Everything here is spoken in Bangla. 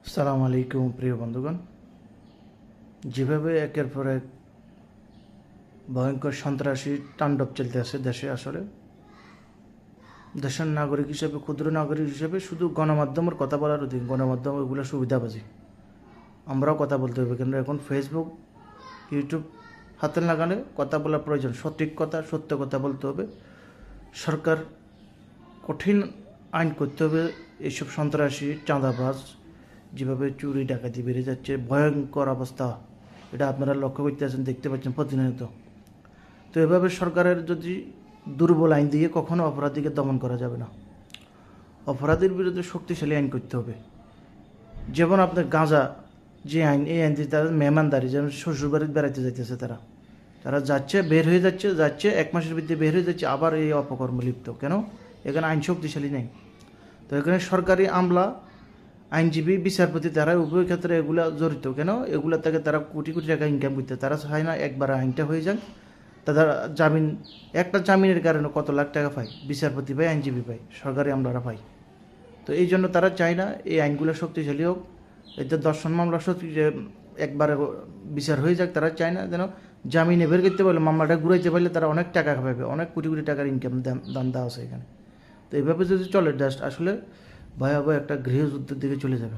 আসসালামু আলাইকুম প্রিয় বন্ধুগণ। যেভাবে একের পর এক ভয়ঙ্কর সন্ত্রাসী তাণ্ডব চলতে আছে দেশে, আসলে দেশের নাগরিক হিসেবে, ক্ষুদ্র নাগরিক হিসেবে শুধু গণমাধ্যমের কথা বলার অধিক, গণমাধ্যম এগুলো সুবিধাবাজি। আমরাও কথা বলতে হবে, কিন্তু এখন ফেসবুক, ইউটিউব হাতে লাগালে কথা বলার প্রয়োজন। সঠিক কথা, সত্য কথা বলতে হবে। সরকার কঠিন আইন করতে হবে। এইসব সন্ত্রাসী, চাঁদাবাজ, যেভাবে চুরি ডাকাতি বেড়ে যাচ্ছে, ভয়ঙ্কর অবস্থা, এটা আপনারা লক্ষ্য করতে আছেন, দেখতে পাচ্ছেন প্রতিনিয়ত। তো এভাবে সরকারের যদি দুর্বল আইন দিয়ে কখনো অপরাধীকে দমন করা যাবে না। অপরাধীর বিরুদ্ধে শক্তিশালী আইন করতে হবে। যেমন আপনার গাঁজা যে আইন, এই আইন দিয়ে তারা মেহমানদারি, যেমন শ্বশুরবাড়িতে বেড়াইতে যাইতেছে, তারা তারা যাচ্ছে, বের হয়ে যাচ্ছে 1 মাসের ভিতরে বের হয়ে যাচ্ছে, আবার এই অপকর্ম লিপ্ত। কেন? এখানে আইন শক্তিশালী নেই। তো এখানে সরকারি আমলা, আইনজীবী, বিচারপতি, তারা উভয় ক্ষেত্রে এগুলা জড়িত। কেন? এগুলা থেকে তারা কোটি কোটি টাকা ইনকাম করতে, তারা চায় না একবার আইনটা হয়ে যাক। তাদের জামিন, একটা জামিনের কারণে কত লাখ টাকা পায় বিচারপতি পায়, আইনজীবী পায়, সরকারি আমলারা পায়। তো এই জন্য তারা চায় না এই আইনগুলো শক্তিশালী হোক। এতে দর্শন মামলা সত্যি যে একবারে বিচার হয়ে যাক, তারা চায় না যেন জামিনে বের করতে পারলে, মামলাটা ঘুরাইতে পারলে তারা অনেক টাকা পাবে, অনেক কোটি কোটি টাকার ইনকাম দান দেওয়া আছে এখানে। তো এইভাবে যদি চলে, জাস্ট আসলে ভয়াবহ একটা গৃহযুদ্ধের দিকে চলে যাবে।